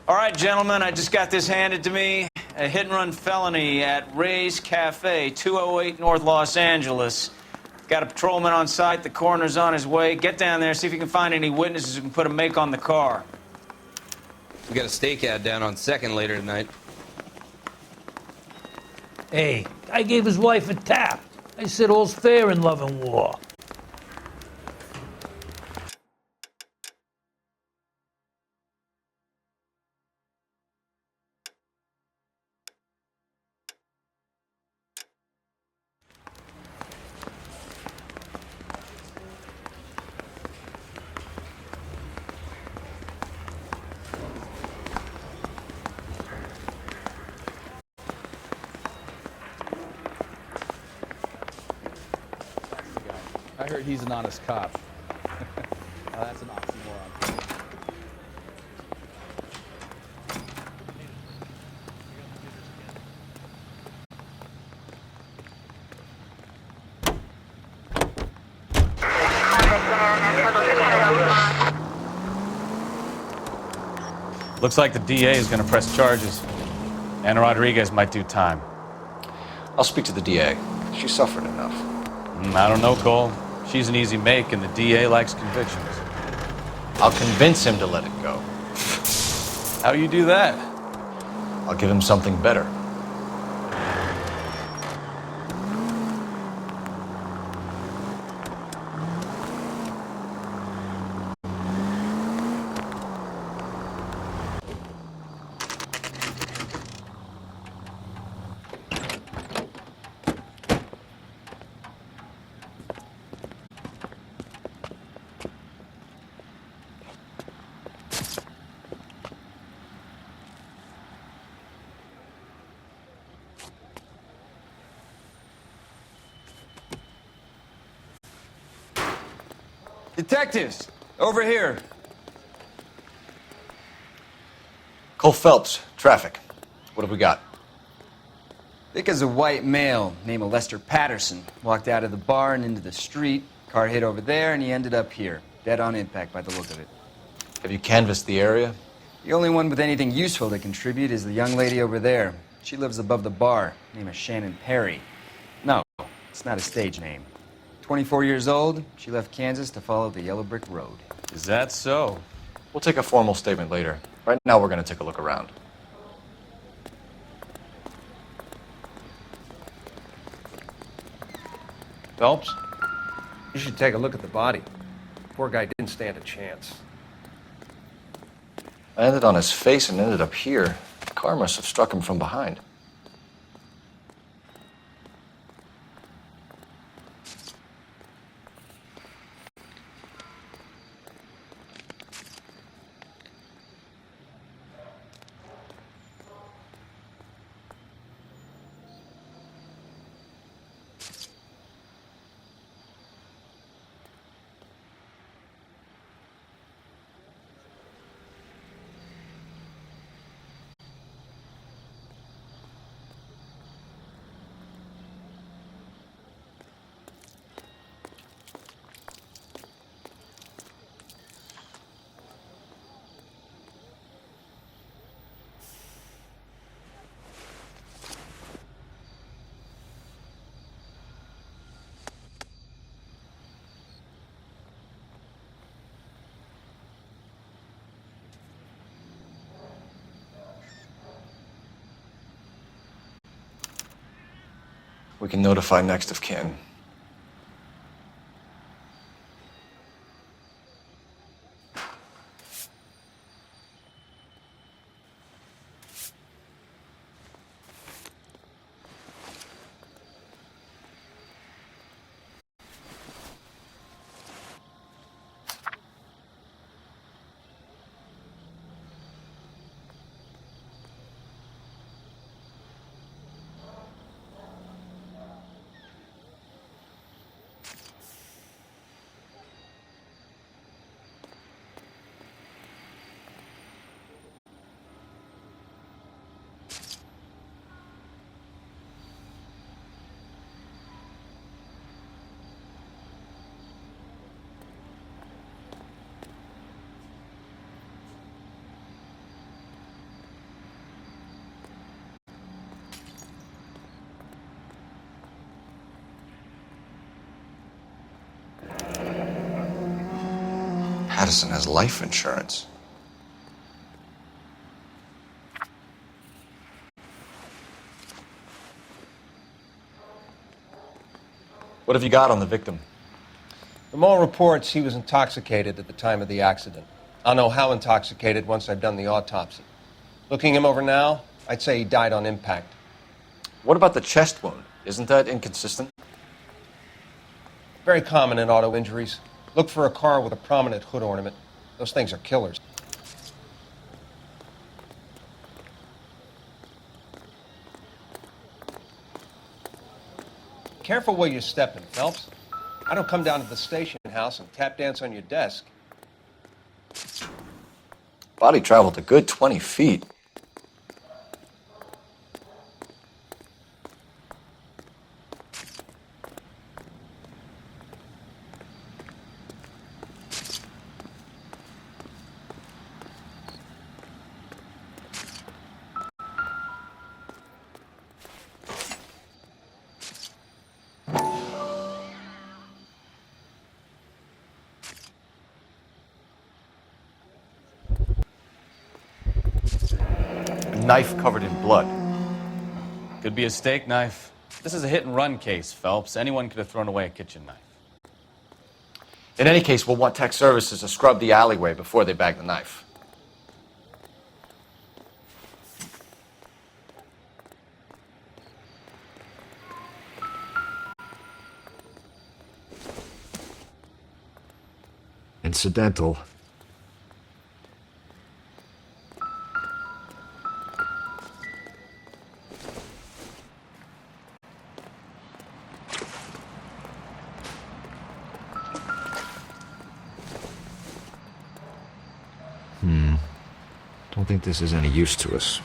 All right, gentlemen, I just got this handed to me. A hit-and-run felony at Ray's Cafe, 208 North Los Angeles. Got a patrolman on site. The coroner's on his way. Get down there, see if you can find any witnesses who can put a make on the car. We got a stake ad down on 2nd later tonight. Hey, I gave his wife a tap. I said all's fair in love and war. I heard he's an honest cop. Now that's an oxymoron. Looks like the DA is going to press charges. Anna Rodriguez might do time. I'll speak to the DA. She suffered enough. I don't know, Cole. She's an easy make, and the DA likes convictions. I'll convince him to let it go. How you do that? I'll give him something better. Detectives, over here. Cole Phelps, traffic. What have we got? Thick as a white male, name of Lester Patterson. Walked out of the bar and into the street. Car hit over there, and he ended up here. Dead on impact by the look of it. Have you canvassed the area? The only one with anything useful to contribute is the young lady over there. She lives above the bar. Name is Shannon Perry. No, it's not a stage name. 24 years old, she left Kansas to follow the yellow brick road. Is that so? We'll take a formal statement later. Right now, we're going to take a look around. Phelps, you should take a look at the body. Poor guy didn't stand a chance. I landed on his face and ended up here. The car must have struck him from behind. We can notify next of kin. Addison has life insurance. What have you got on the victim? From all reports, he was intoxicated at the time of the accident. I'll know how intoxicated once I've done the autopsy. Looking him over now, I'd say he died on impact. What about the chest wound? Isn't that inconsistent? Very common in auto injuries. Look for a car with a prominent hood ornament. Those things are killers. Careful where you're stepping, Phelps. I don't come down to the station house and tap dance on your desk. Body traveled a good 20 feet. Knife covered in blood. Could be a steak knife. This is a hit-and-run case, Phelps. Anyone could have thrown away a kitchen knife. In any case, we'll want tech services to scrub the alleyway before they bag the knife. Incidental. Don't think this is any use to us.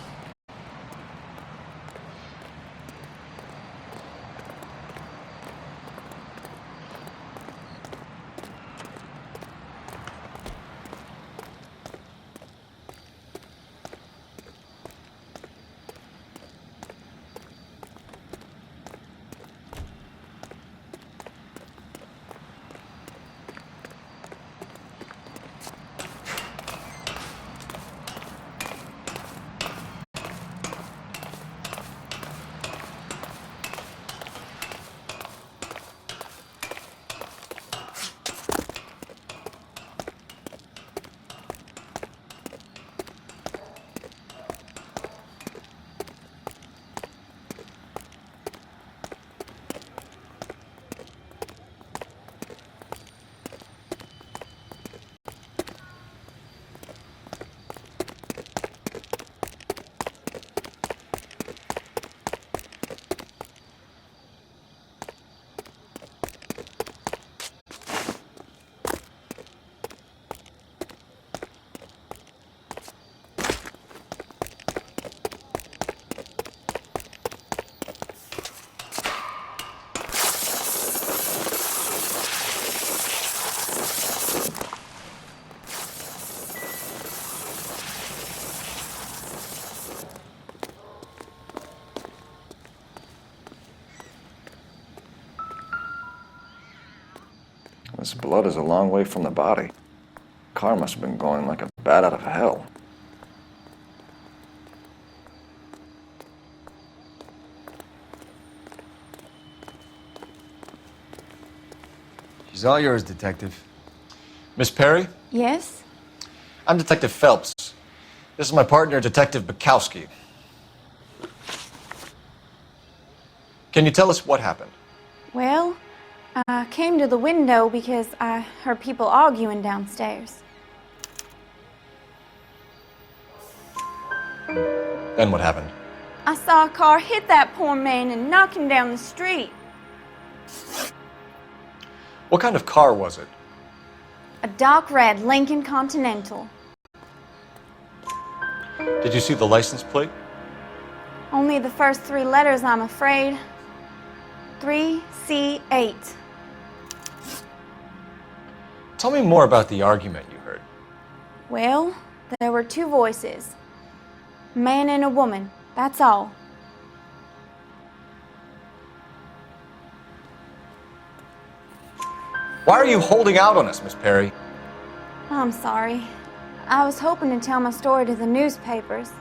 This blood is a long way from the body. Car must have been going like a bat out of hell. She's all yours, Detective. Miss Perry? Yes? I'm Detective Phelps. This is my partner, Detective Bukowski. Can you tell us what happened? Well, I came to the window because I heard people arguing downstairs. Then what happened? I saw a car hit that poor man and knock him down the street. What kind of car was it? A dark red Lincoln Continental. Did you see the license plate? Only the first three letters, I'm afraid. 3C8. Tell me more about the argument you heard. Well, there were two voices. A man and a woman, that's all. Why are you holding out on us, Miss Perry? I'm sorry. I was hoping to tell my story to the newspapers.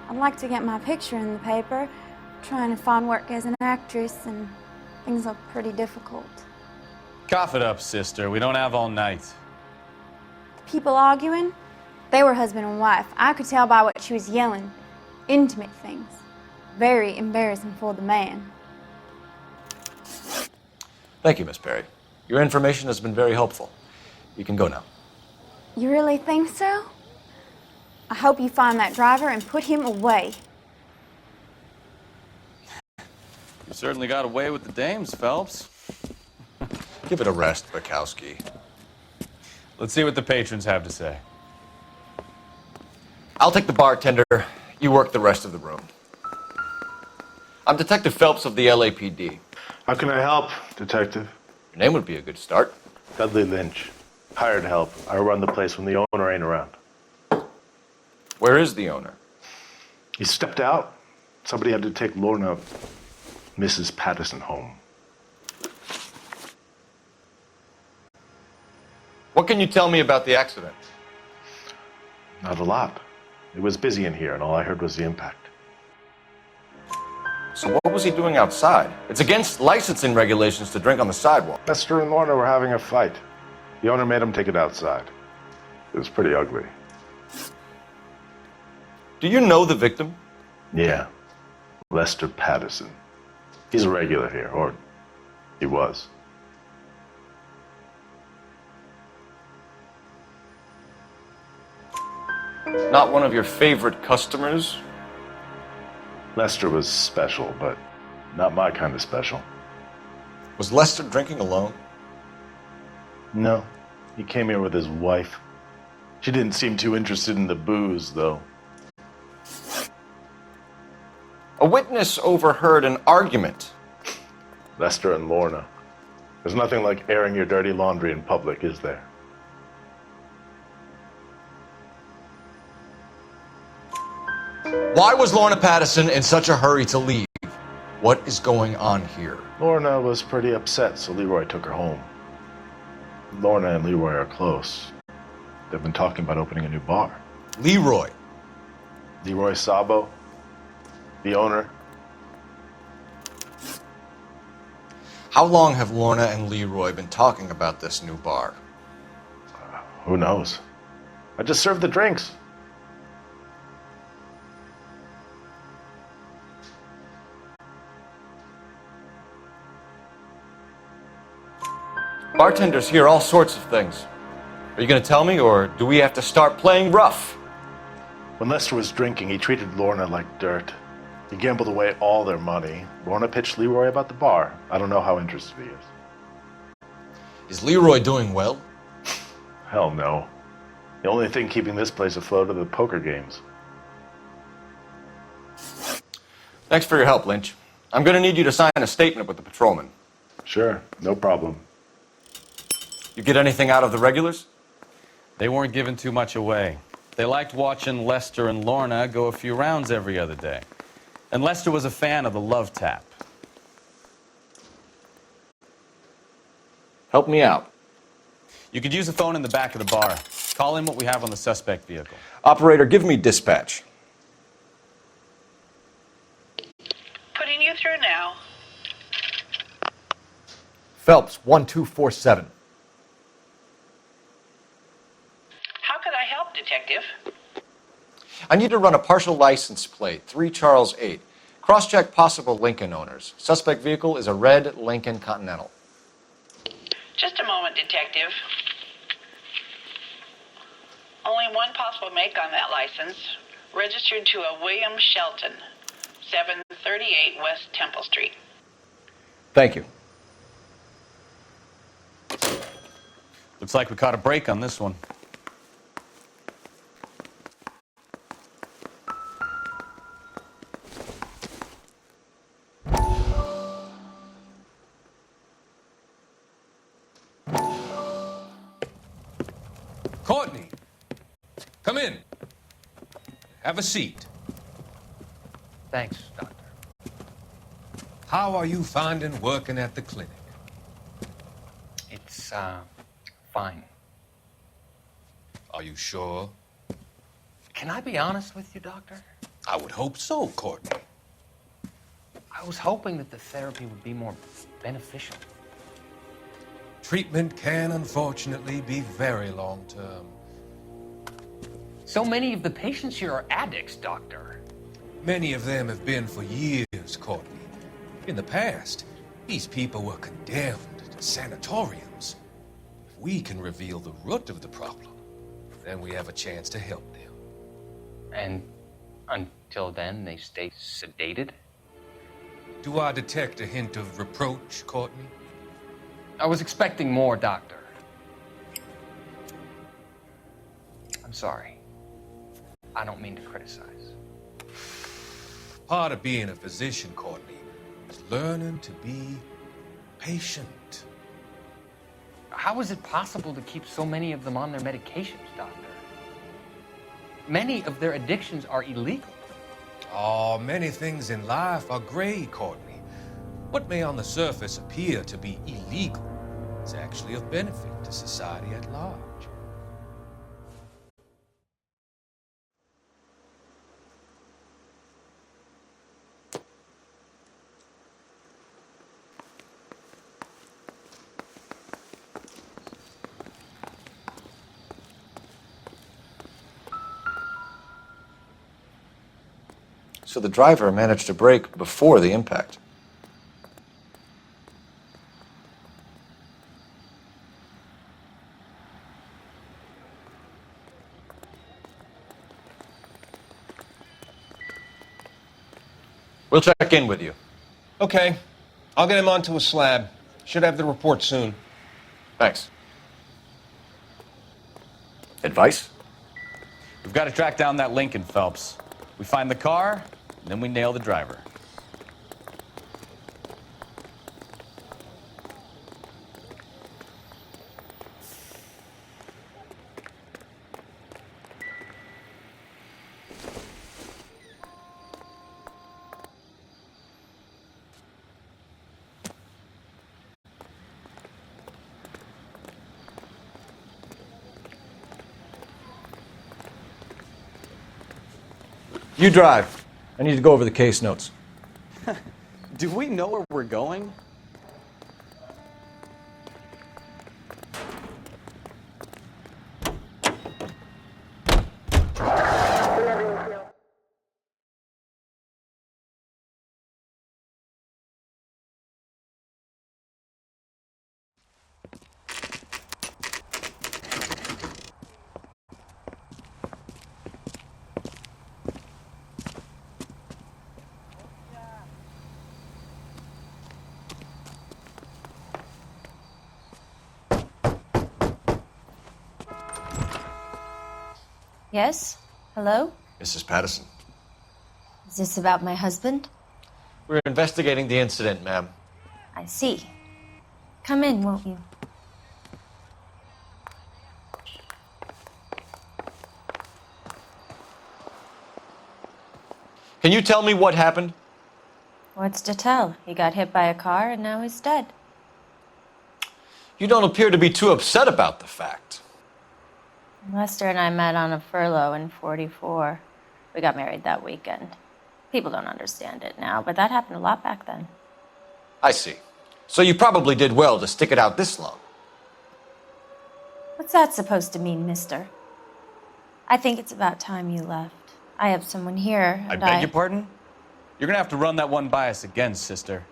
I'd like to get my picture in the paper. Trying to find work as an actress, and things are pretty difficult. Cough it up, sister. We don't have all night. People arguing? They were husband and wife. I could tell by what she was yelling. Intimate things. Very embarrassing for the man. Thank you, Miss Perry. Your information has been very helpful. You can go now. You really think so? I hope you find that driver and put him away. You certainly got away with the dames, Phelps. Give it a rest, Bukowski. Let's see what the patrons have to say. I'll take the bartender. You work the rest of the room. I'm Detective Phelps of the LAPD. How can I help, Detective? Your name would be a good start. Dudley Lynch. Hired help. I run the place when the owner ain't around. Where is the owner? He stepped out. Somebody had to take Lorna, Mrs. Patterson, home. What can you tell me about the accident? Not a lot. It was busy in here, and all I heard was the impact. So what was he doing outside? It's against licensing regulations to drink on the sidewalk. Lester and Lorna were having a fight. The owner made him take it outside. It was pretty ugly. Do you know the victim? Yeah. Lester Patterson. He's a regular here, or he was. Not one of your favorite customers? Lester was special, but not my kind of special. Was Lester drinking alone? No. He came here with his wife. She didn't seem too interested in the booze, though. A witness overheard an argument. Lester and Lorna. There's nothing like airing your dirty laundry in public, is there? Why was Lorna Patterson in such a hurry to leave? What is going on here? Lorna was pretty upset, so Leroy took her home. Lorna and Leroy are close. They've been talking about opening a new bar. Leroy. Leroy Sabo, the owner. How long have Lorna and Leroy been talking about this new bar? Who knows? I just served the drinks. Bartenders hear all sorts of things. Are you going to tell me, or do we have to start playing rough? When Lester was drinking, he treated Lorna like dirt. He gambled away all their money. Lorna pitched Leroy about the bar. I don't know how interested he is. Is Leroy doing well? Hell no. The only thing keeping this place afloat are the poker games. Thanks for your help, Lynch. I'm going to need you to sign a statement with the patrolman. Sure, no problem. You get anything out of the regulars? They weren't giving too much away. They liked watching Lester and Lorna go a few rounds every other day. And Lester was a fan of the love tap. Help me out. You could use the phone in the back of the bar. Call in what we have on the suspect vehicle. Operator, give me dispatch. Putting you through now. Phelps, 1247. How could I help, Detective? I need to run a partial license plate, 3 Charles 8. Cross-check possible Lincoln owners. Suspect vehicle is a red Lincoln Continental. Just a moment, Detective. Only one possible make on that license. Registered to a William Shelton, 738 West Temple Street. Thank you. Looks like we caught a break on this one. Courtney, come in. Have a seat. Thanks, Doctor. How are you finding working at the clinic? It's, fine. Are you sure? Can I be honest with you, Doctor? I would hope so, Courtney. I was hoping that the therapy would be more beneficial. Treatment can, unfortunately, be very long-term. So many of the patients here are addicts, Doctor. Many of them have been for years, Courtney. In the past, these people were condemned to sanatoriums. If we can reveal the root of the problem, then we have a chance to help them. And until then, they stay sedated? Do I detect a hint of reproach, Courtney? I was expecting more, Doctor. I'm sorry. I don't mean to criticize. Part of being a physician, Courtney, is learning to be patient. How is it possible to keep so many of them on their medications, Doctor? Many of their addictions are illegal. Oh, many things in life are gray, Courtney. What may on the surface appear to be illegal is actually of benefit to society at large. So the driver managed to brake before the impact. We'll check in with you. Okay. I'll get him onto a slab. Should have the report soon. Thanks. Advice? We've got to track down that Lincoln, Phelps. We find the car, and then we nail the driver. You drive. I need to go over the case notes. Do we know where we're going? Yes? Hello? Mrs. Patterson. Is this about my husband? We're investigating the incident, ma'am. I see. Come in, won't you? Can you tell me what happened? What's to tell? He got hit by a car and now he's dead. You don't appear to be too upset about the fact. Lester and I met on a furlough in '44. We got married that weekend. People don't understand it now, but that happened a lot back then. I see. So you probably did well to stick it out this long. What's that supposed to mean, mister? I think it's about time you left. I have someone here, I and beg your pardon? You're gonna have to run that one by us again, sister.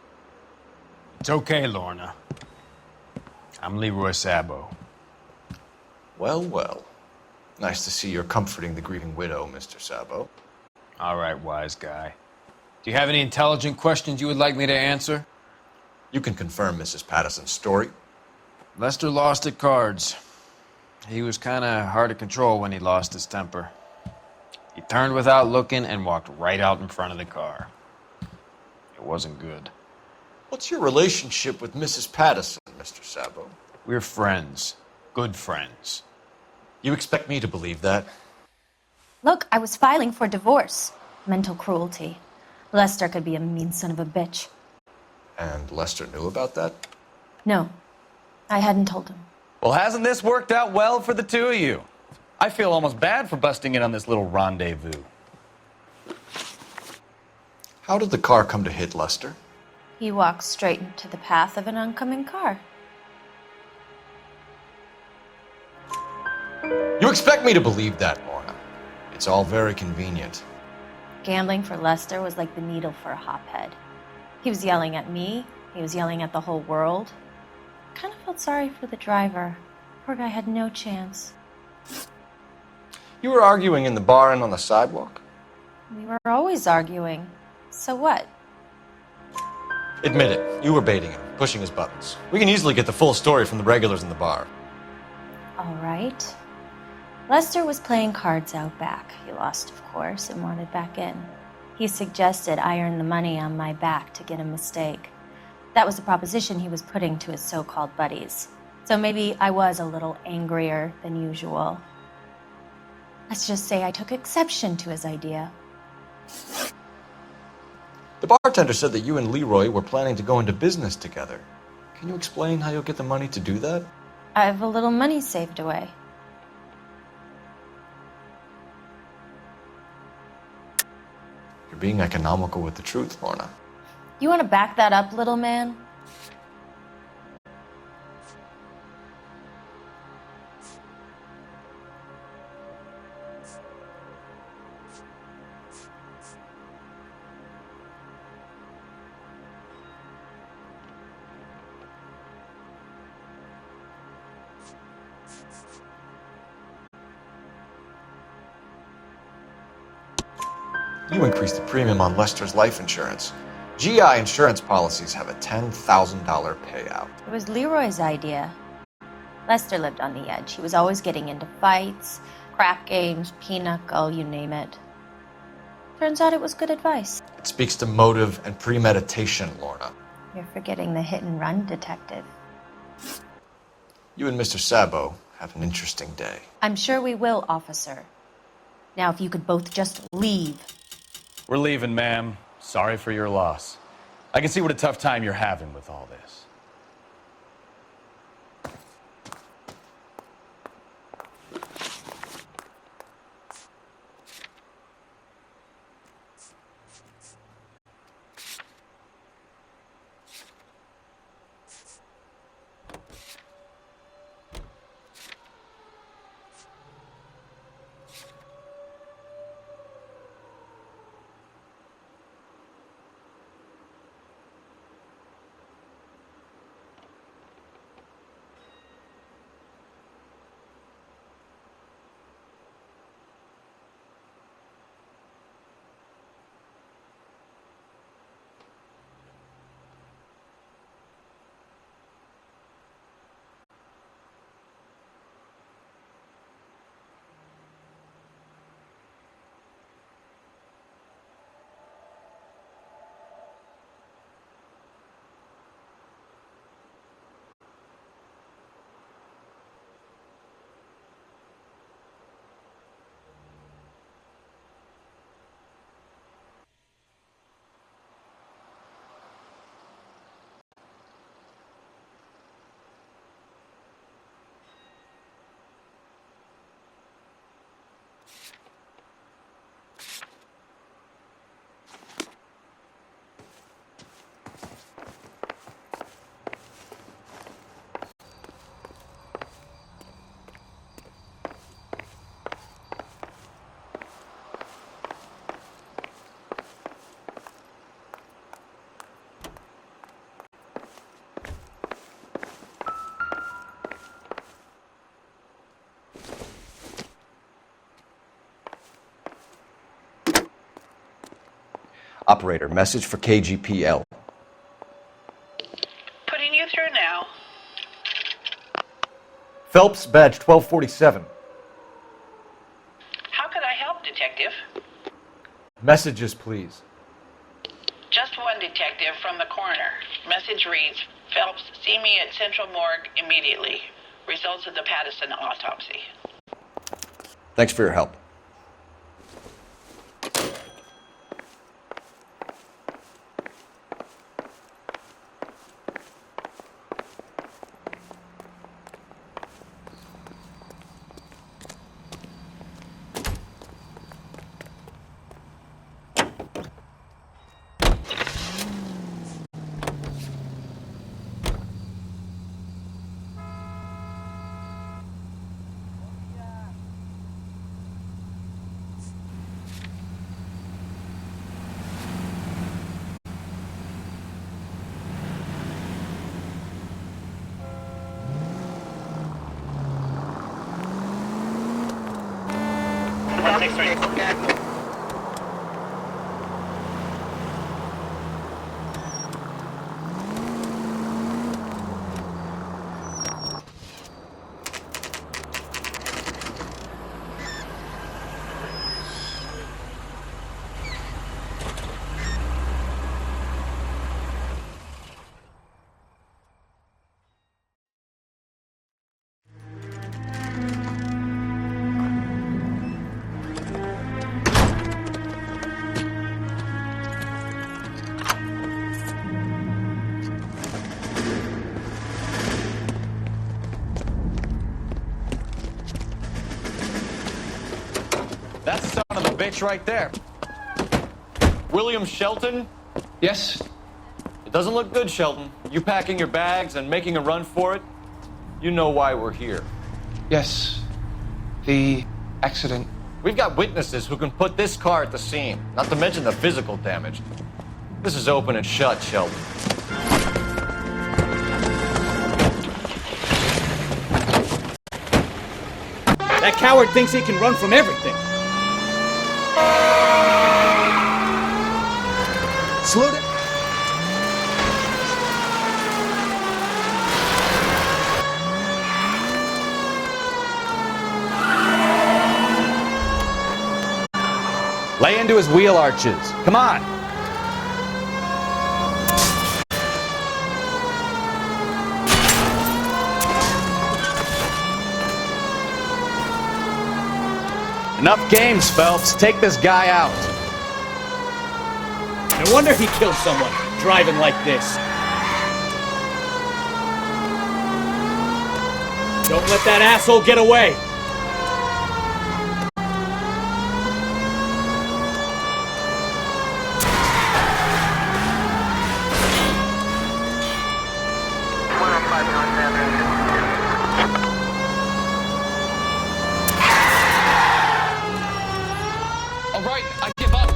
It's okay, Lorna. I'm Leroy Sabo. Well, well. Nice to see you're comforting the grieving widow, Mr. Sabo. All right, wise guy. Do you have any intelligent questions you would like me to answer? You can confirm Mrs. Patterson's story. Lester lost at cards. He was kind of hard to control when he lost his temper. He turned without looking and walked right out in front of the car. It wasn't good. What's your relationship with Mrs. Patterson, Mr. Sabo? We're friends. Good friends. You expect me to believe that? Look, I was filing for divorce. Mental cruelty. Lester could be a mean son of a bitch. And Lester knew about that? No, I hadn't told him. Well, hasn't this worked out well for the two of you? I feel almost bad for busting in on this little rendezvous. How did the car come to hit Lester? He walked straight into the path of an oncoming car. You expect me to believe that, Lorna? It's all very convenient. Gambling for Lester was like the needle for a hophead. He was yelling at me. He was yelling at the whole world. I kind of felt sorry for the driver. Poor guy had no chance. You were arguing in the bar and on the sidewalk? We were always arguing. So what? Admit it, you were baiting him, pushing his buttons. We can easily get the full story from the regulars in the bar. All right. Lester was playing cards out back. He lost, of course, and wanted back in. He suggested I earn the money on my back to get a mistake. That was the proposition he was putting to his so-called buddies. So maybe I was a little angrier than usual. Let's just say I took exception to his idea. The bartender said that you and Leroy were planning to go into business together. Can you explain how you'll get the money to do that? I have a little money saved away. You're being economical with the truth, Lorna. You want to back that up, little man? You increased the premium on Lester's life insurance. GI insurance policies have a $10,000 payout. It was Leroy's idea. Lester lived on the edge. He was always getting into fights, crap games, pinochle, you name it. Turns out it was good advice. It speaks to motive and premeditation, Lorna. You're forgetting the hit and run detective. You and Mr. Sabo have an interesting day. I'm sure we will, officer. Now, if you could both just leave. We're leaving, ma'am. Sorry for your loss. I can see what a tough time you're having with all this. Operator, message for KGPL. Putting you through now. Phelps, badge 1247. How could I help, Detective? Messages, please. Just one detective from the coroner. Message reads, Phelps, see me at Central Morgue immediately. Results of the Pattison autopsy. Thanks for your help. 163. That's the son of a bitch right there. William Shelton? Yes? It doesn't look good, Shelton. You packing your bags and making a run for it? You know why we're here. Yes. The accident. We've got witnesses who can put this car at the scene, not to mention the physical damage. This is open and shut, Shelton. That coward thinks he can run from everything. Slow down. Lay into his wheel arches. Come on. Enough games, Phelps. Take this guy out. No wonder he killed someone, driving like this. Don't let that asshole get away. All right, I give up.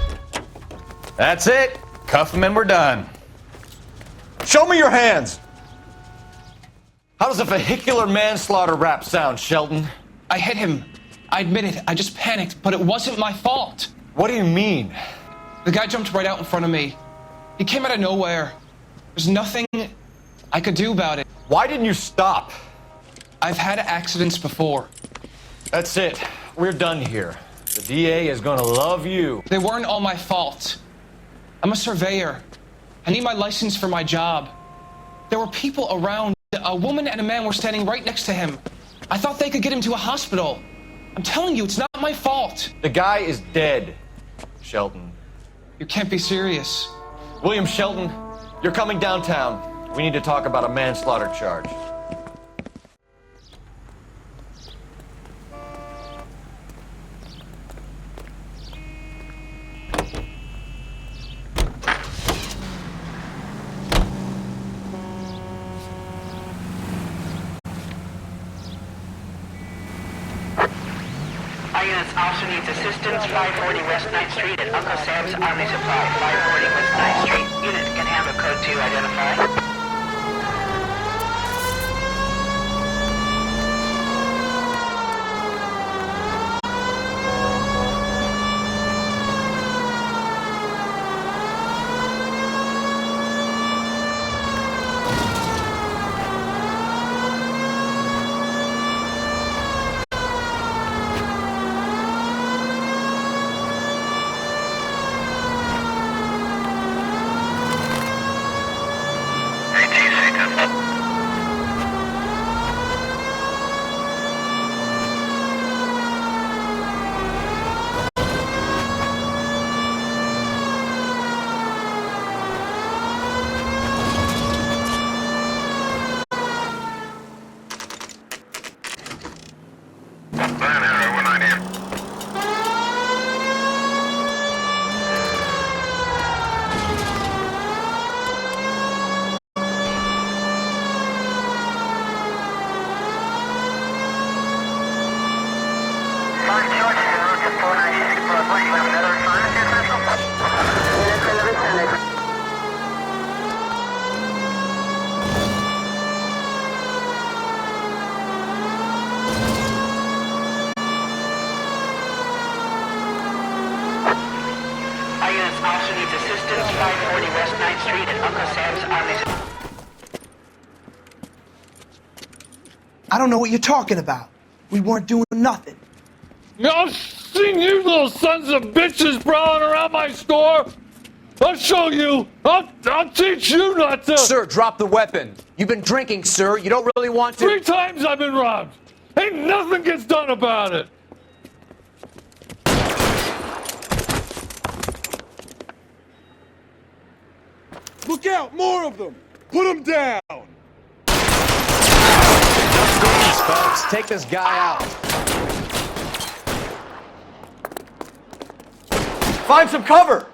That's it. Cuff him and we're done. Show me your hands! How does a vehicular manslaughter rap sound, Shelton? I hit him. I admit it. I just panicked, but it wasn't my fault. What do you mean? The guy jumped right out in front of me. He came out of nowhere. There's nothing I could do about it. Why didn't you stop? I've had accidents before. That's it. We're done here. The DA is gonna love you. They weren't all my fault. I'm a surveyor. I need my license for my job. There were people around. A woman and a man were standing right next to him. I thought they could get him to a hospital. I'm telling you, it's not my fault. The guy is dead, Shelton. You can't be serious. William Shelton, you're coming downtown. We need to talk about a manslaughter charge. Officer needs assistance, 540 West 9th Street at Uncle Sam's Army Supply, 540 West 9th Street. Unit can handle code 2, identify. 540 West 9th Street at Uncle Sam's Army. I don't know what you're talking about. We weren't doing nothing. I've seen you little sons of bitches prowling around my store. I'll show you. I'll teach you not to. Sir, drop the weapon. You've been drinking, sir. You don't really want to. 3 times I've been robbed. Ain't nothing gets done about it. Look out, more of them. Put them down. Please, folks, take this guy out. Find some cover!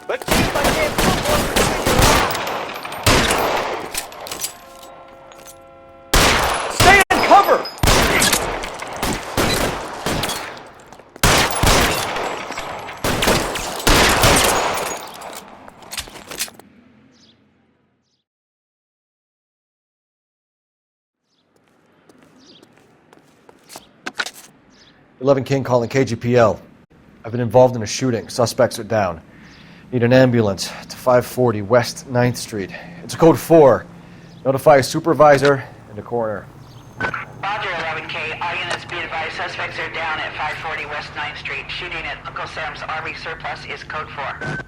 Let's see if I can't put one for Stay in cover! "11 King calling KGPL. I've been involved in a shooting. Suspects are down. Need an ambulance to 540 West 9th Street. It's a code 4. Notify a supervisor and a coroner." Roger, 11K. All units be advised, suspects are down at 540 West 9th Street. Shooting at Uncle Sam's Army surplus is code 4.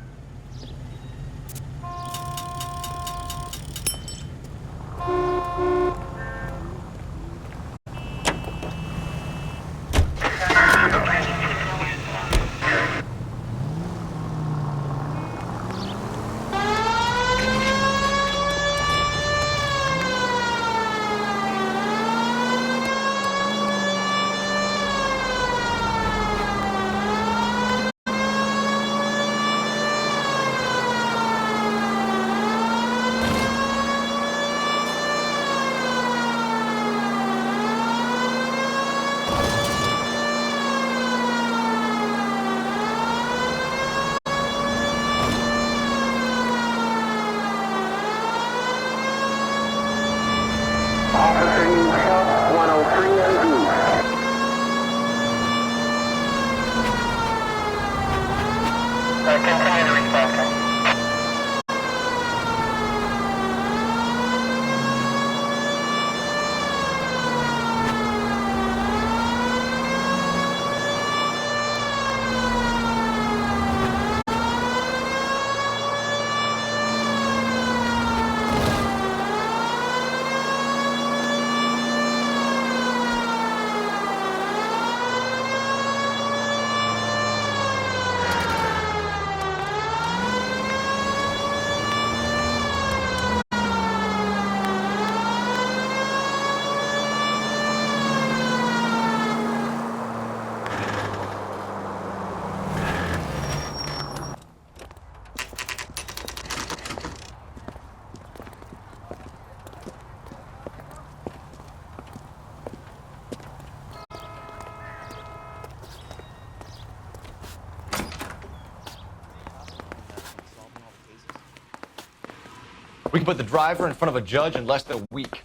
We can put the driver in front of a judge in less than a week.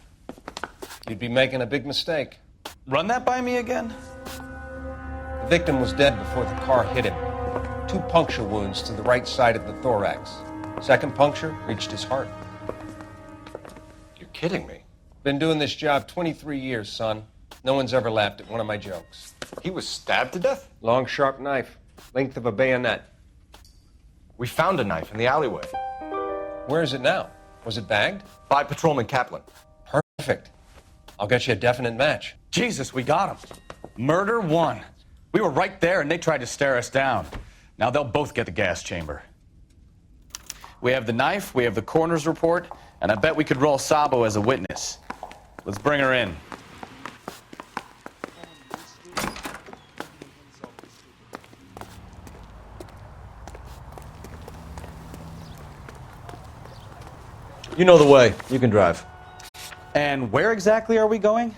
You'd be making a big mistake. Run that by me again? The victim was dead before the car hit him. 2 puncture wounds to the right side of the thorax. Second puncture reached his heart. You're kidding me. Been doing this job 23 years, son. No one's ever laughed at one of my jokes. He was stabbed to death? Long, sharp knife. Length of a bayonet. We found a knife in the alleyway. Where is it now? Was it bagged? By Patrolman Kaplan. Perfect. I'll get you a definite match. Jesus, we got him. Murder 1. We were right there and they tried to stare us down. Now they'll both get the gas chamber. We have the knife, we have the coroner's report, and I bet we could roll Sabo as a witness. Let's bring her in. You know the way. You can drive. And where exactly are we going?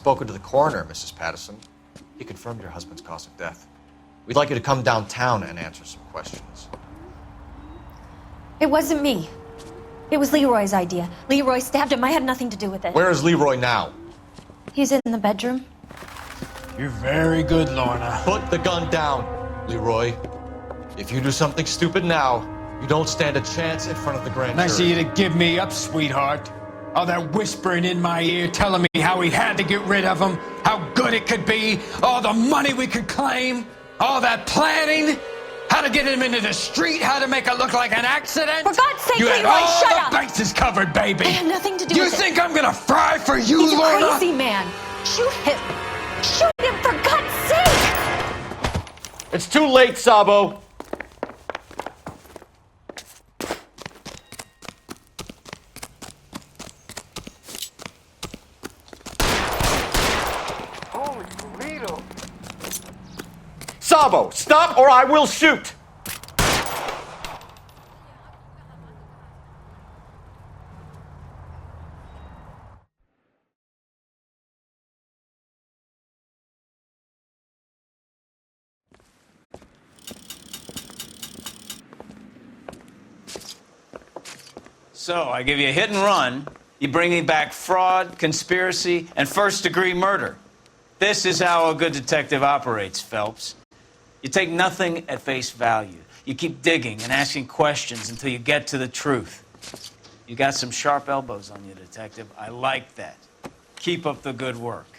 spoken to the coroner, Mrs. Patterson. He confirmed your husband's cause of death. We'd like you to come downtown and answer some questions. It wasn't me. It was Leroy's idea. Leroy stabbed him. I had nothing to do with it. Where is Leroy now? He's in the bedroom. You're very good, Lorna. Put the gun down, Leroy. If you do something stupid now, you don't stand a chance in front of the grand jury. Nice of you to give me up, sweetheart. All that whispering in my ear telling me how we had to get rid of him, how good it could be, all the money we could claim, all that planning, how to get him into the street, how to make it look like an accident. For God's sake, you had Leroy, all shut the up. bases covered, baby. I had nothing to do You with it. think I'm gonna fry for you, He's Lorna? a crazy man. Shoot him. Shoot him, for God's sake. It's too late, Sabo. Sabo, stop or I will shoot! So, I give you a hit and run. You bring me back fraud, conspiracy, and first-degree murder. This is how a good detective operates, Phelps. You take nothing at face value. You keep digging and asking questions until you get to the truth. You got some sharp elbows on you, detective. I like that. Keep up the good work.